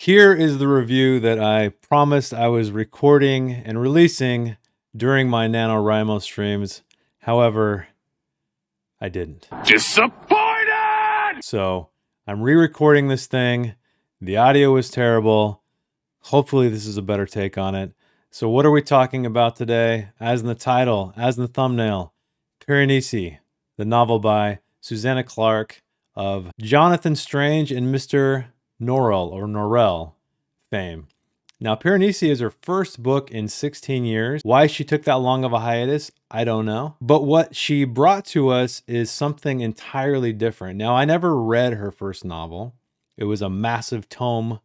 Here is the review that I promised I was recording and releasing during my NaNoWriMo streams. However, I didn't. Disappointed! So I'm re-recording this thing. The audio was terrible. Hopefully this is a better take on it. So what are we talking about today? As in the title, as in the thumbnail, Piranesi, the novel by Susanna Clarke of Jonathan Strange and Mr. Norrell fame. Now, Piranesi is her first book in 16 years. Why she took that long of a hiatus, I don't know. But what she brought to us is something entirely different. Now, I never read her first novel. It was a massive tome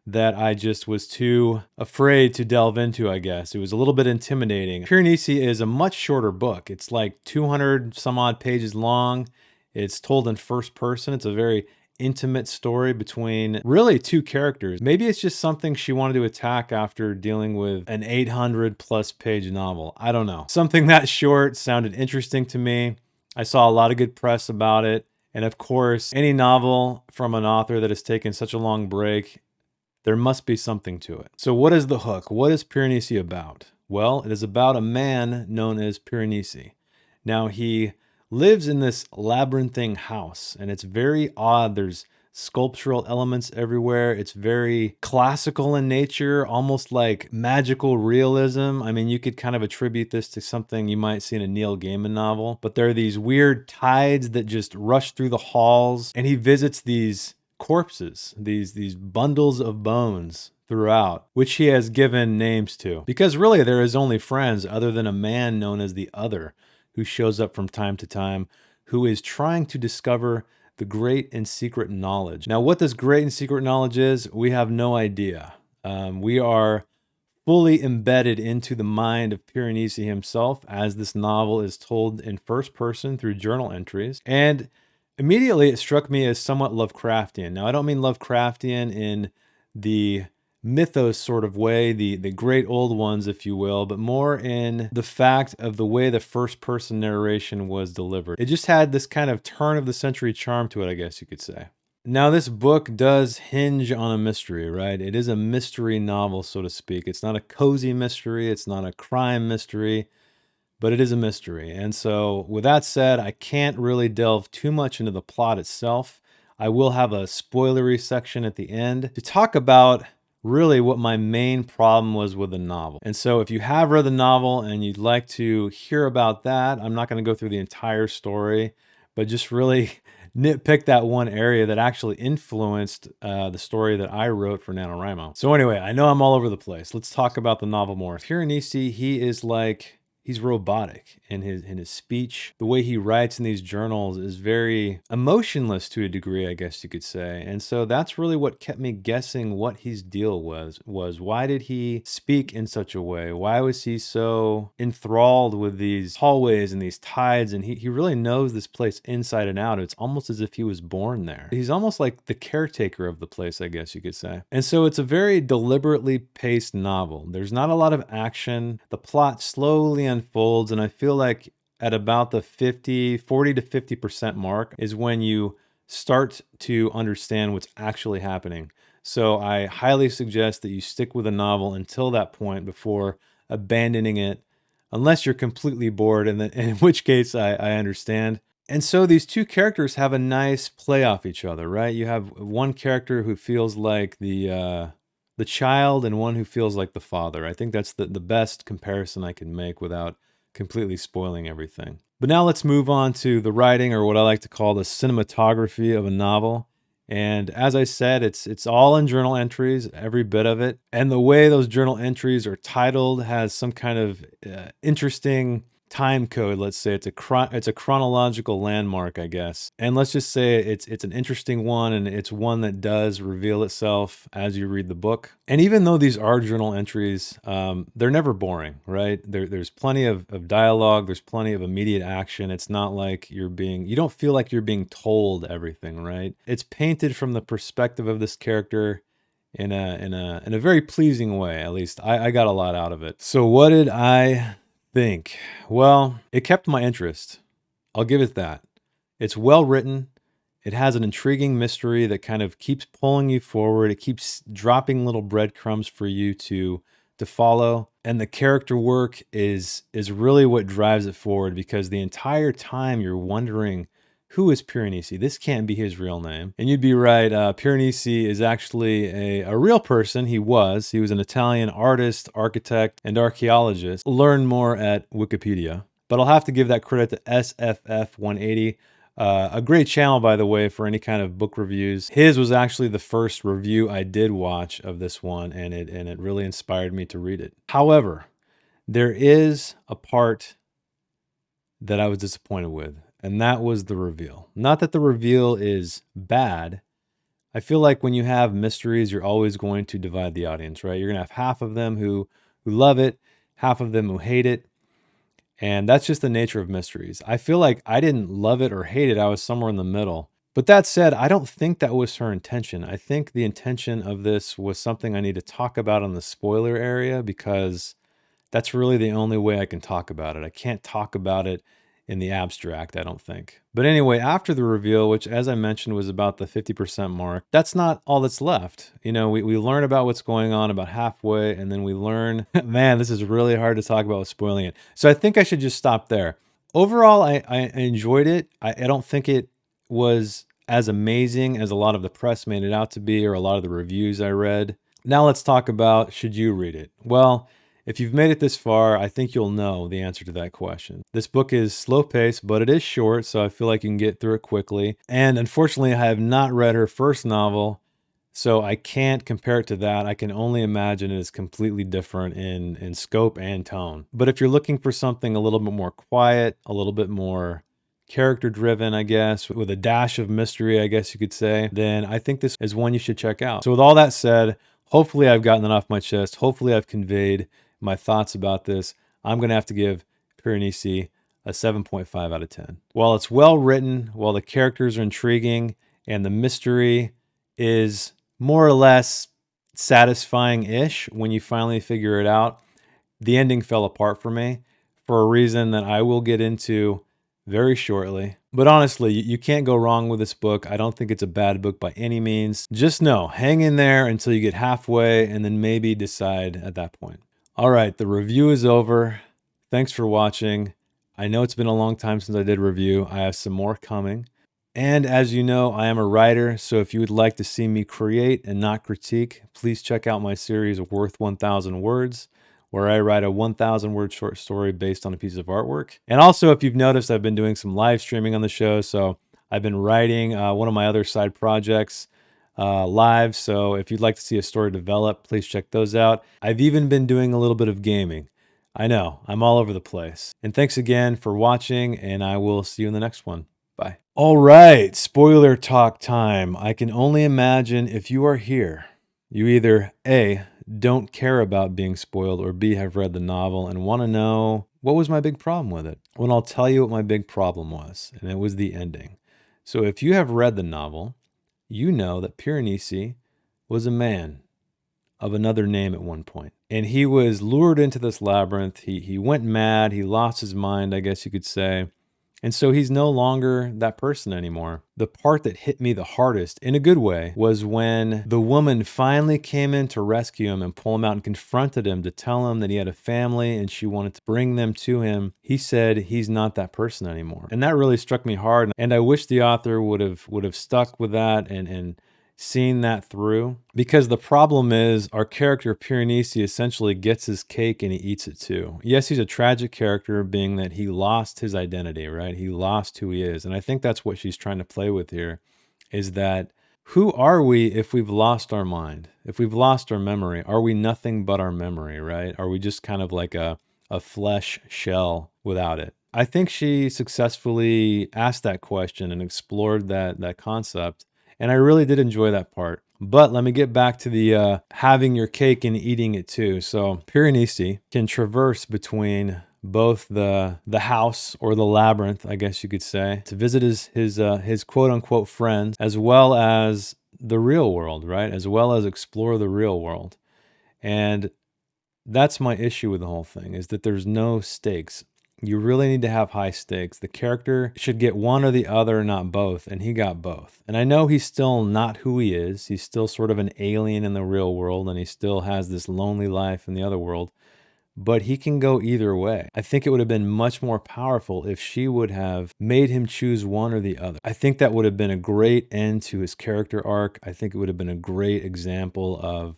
that I just was too afraid to delve into, I guess. It was a little bit intimidating. Piranesi is a much shorter book. It's like 200 some odd pages long. It's told in first person. It's a very intimate story between really two characters. Maybe it's just something she wanted to attack after dealing with an 800 plus page novel. I don't know. Something that short sounded interesting to me. I saw a lot of good press about it. And of course, any novel from an author that has taken such a long break, there must be something to it. So what is the hook? What is Piranesi about? Well, it is about a man known as Piranesi. Now, he lives in this labyrinthine house, and it's very odd. There's sculptural elements everywhere. It's very classical in nature, almost like magical realism. I mean, you could kind of attribute this to something you might see in a Neil Gaiman novel, but there are these weird tides that just rush through the halls, and he visits these corpses, these bundles of bones throughout, which he has given names to. Because really there is only friends other than a man known as the Other, who shows up from time to time, who is trying to discover the great and secret knowledge. Now, what this great and secret knowledge is, we have no idea. We are fully embedded into the mind of Piranesi himself, as this novel is told in first person through journal entries. And immediately it struck me as somewhat Lovecraftian. Now, I don't mean Lovecraftian in the mythos sort of way, the great old ones, if you will, but more in the fact of the way the first person narration was delivered. It just had this kind of turn of the century charm to it, I guess you could say. Now, this book does hinge on a mystery, right? It is a mystery novel, so to speak. It's not a cozy mystery. It's not a crime mystery, but it is a mystery. And so with that said, I can't really delve too much into the plot itself. I will have a spoilery section at the end to talk about really what my main problem was with the novel. And so if you have read the novel and you'd like to hear about that, I'm not going to go through the entire story, but just really nitpick that one area that actually influenced the story that I wrote for NaNoWriMo. So anyway, I know I'm all over the place. Let's talk about the novel more. Piranesi, he is like, he's robotic in his speech. The way he writes in these journals is very emotionless to a degree, I guess you could say. And so that's really what kept me guessing what his deal was why did he speak in such a way? Why was he so enthralled with these hallways and these tides? And he really knows this place inside and out. It's almost as if he was born there. He's almost like the caretaker of the place, I guess you could say. And so it's a very deliberately paced novel. There's not a lot of action. The plot slowly unfolds, and I feel like at about the 40 to 50% mark is when you start to understand what's actually happening. So I highly suggest that you stick with a novel until that point before abandoning it, unless you're completely bored, and in which case I understand. And so these two characters have a nice play off each other, right? You have one character who feels like the child and one who feels like the father. I think that's the best comparison I can make without completely spoiling everything. But now let's move on to the writing, or what I like to call the cinematography of a novel. And as I said, it's all in journal entries, every bit of it. And the way those journal entries are titled has some kind of interesting time code. Let's say it's a chronological landmark, I guess. And let's just say it's an interesting one, and it's one that does reveal itself as you read the book. And even though these are journal entries, they're never boring, right? There's plenty of dialogue. There's plenty of immediate action. It's not like you don't feel like you're being told everything, right? It's painted from the perspective of this character in a very pleasing way. At least I got a lot out of it. So what did I think? Well, it kept my interest. I'll give it that. It's well written. It has an intriguing mystery that kind of keeps pulling you forward. It keeps dropping little breadcrumbs for you to follow. And the character work is really what drives it forward, because the entire time you're wondering, who is Piranesi? This can't be his real name. And you'd be right. Piranesi is actually a real person. He was an Italian artist, architect, and archaeologist. Learn more at Wikipedia. But I'll have to give that credit to SFF180. A great channel, by the way, for any kind of book reviews. His was actually the first review I did watch of this one, and it really inspired me to read it. However, there is a part that I was disappointed with, and that was the reveal. Not that the reveal is bad. I feel like when you have mysteries, you're always going to divide the audience, right? You're going to have half of them who love it, half of them who hate it. And that's just the nature of mysteries. I feel like I didn't love it or hate it. I was somewhere in the middle. But that said, I don't think that was her intention. I think the intention of this was something I need to talk about on the spoiler area, because that's really the only way I can talk about it. I can't talk about it in the abstract, I don't think. But anyway, after the reveal, which as I mentioned was about the 50% mark, that's not all that's left. You know, we learn about what's going on about halfway, and then we learn, man, this is really hard to talk about with spoiling it. So I think I should just stop there. Overall, I enjoyed it. I don't think it was as amazing as a lot of the press made it out to be, or a lot of the reviews I read. Now let's talk about, should you read it? Well, if you've made it this far, I think you'll know the answer to that question. This book is slow-paced, but it is short, so I feel like you can get through it quickly. And unfortunately, I have not read her first novel, so I can't compare it to that. I can only imagine it is completely different in scope and tone. But if you're looking for something a little bit more quiet, a little bit more character-driven, I guess, with a dash of mystery, I guess you could say, then I think this is one you should check out. So with all that said, hopefully I've gotten it off my chest. Hopefully I've conveyed my thoughts about this. I'm going to have to give Piranesi a 7.5 out of 10. While it's well written, while the characters are intriguing, and the mystery is more or less satisfying-ish when you finally figure it out, the ending fell apart for me for a reason that I will get into very shortly. But honestly, you can't go wrong with this book. I don't think it's a bad book by any means. Just know, hang in there until you get halfway, and then maybe decide at that point. All right, the review is over. Thanks for watching. I know it's been a long time since I did a review. I have some more coming. And as you know, I am a writer, so if you would like to see me create and not critique, please check out my series Worth 1,000 Words, where I write a 1,000-word short story based on a piece of artwork. And also, if you've noticed, I've been doing some live streaming on the show, so I've been writing one of my other side projects live, so if you'd like to see a story develop, please check those out. I've even been doing a little bit of gaming. I know, I'm all over the place. And thanks again for watching, and I will see you in the next one. Bye. All right, spoiler talk time. I can only imagine if you are here, you either A, don't care about being spoiled, or B, have read the novel and want to know, what was my big problem with it? Well, I'll tell you what my big problem was, and it was the ending. So if you have read the novel, you know that Piranesi was a man of another name at one point. And he was lured into this labyrinth. He went mad. He lost his mind, I guess you could say. And so he's no longer that person anymore. The part that hit me the hardest, in a good way, was when the woman finally came in to rescue him and pull him out and confronted him to tell him that he had a family and she wanted to bring them to him. He said he's not that person anymore. And that really struck me hard. And I wish the author would have stuck with that and seen that through, because the problem is our character Piranesi essentially gets his cake and he eats it too. Yes, he's a tragic character, being that he lost his identity, right? He lost who he is. And I think that's what she's trying to play with here, is that who are we if we've lost our mind? If we've lost our memory, are we nothing but our memory, right? Are we just kind of like a flesh shell without it? I think she successfully asked that question and explored that concept. And I really did enjoy that part. But let me get back to the having your cake and eating it too. So Piranesi can traverse between both the house, or the labyrinth, I guess you could say, to visit his quote unquote friends, as well as the real world, right? As well as explore the real world. And that's my issue with the whole thing, is that there's no stakes. You really need to have high stakes. The character should get one or the other, not both, and he got both. And I know he's still not who he is. He's still sort of an alien in the real world, and he still has this lonely life in the other world, but he can go either way. I think it would have been much more powerful if she would have made him choose one or the other. I think that would have been a great end to his character arc. I think it would have been a great example of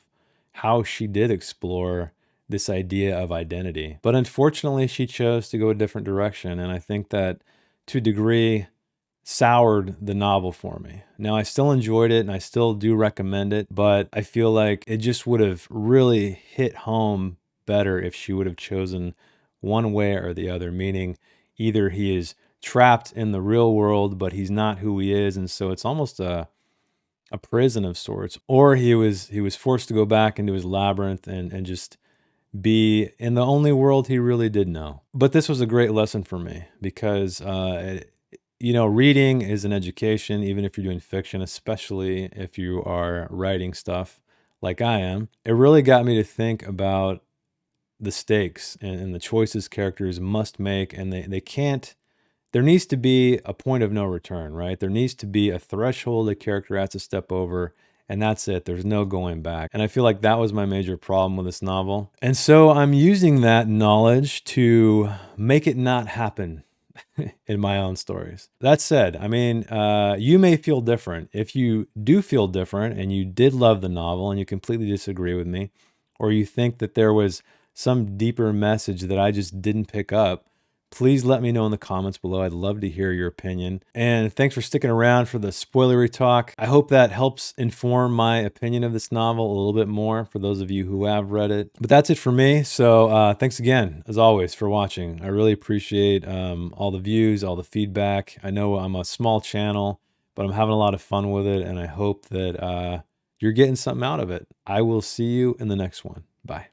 how she did explore this idea of identity. But unfortunately, she chose to go a different direction. And I think that to a degree soured the novel for me. Now, I still enjoyed it and I still do recommend it, but I feel like it just would have really hit home better if she would have chosen one way or the other, meaning either he is trapped in the real world, but he's not who he is. And so it's almost a prison of sorts, or he was forced to go back into his labyrinth and just be in the only world he really did know. But this was a great lesson for me because, reading is an education, even if you're doing fiction, especially if you are writing stuff like I am. It really got me to think about the stakes and the choices characters must make, and they can't. There needs to be a point of no return, right? There needs to be a threshold a character has to step over, and that's it. There's no going back. And I feel like that was my major problem with this novel. And so I'm using that knowledge to make it not happen in my own stories. That said, I mean, you may feel different. If you do feel different and you did love the novel and you completely disagree with me, or you think that there was some deeper message that I just didn't pick up, please let me know in the comments below. I'd love to hear your opinion. And thanks for sticking around for the spoilery talk. I hope that helps inform my opinion of this novel a little bit more for those of you who have read it. But that's it for me. So thanks again, as always, for watching. I really appreciate all the views, all the feedback. I know I'm a small channel, but I'm having a lot of fun with it. And I hope that you're getting something out of it. I will see you in the next one. Bye.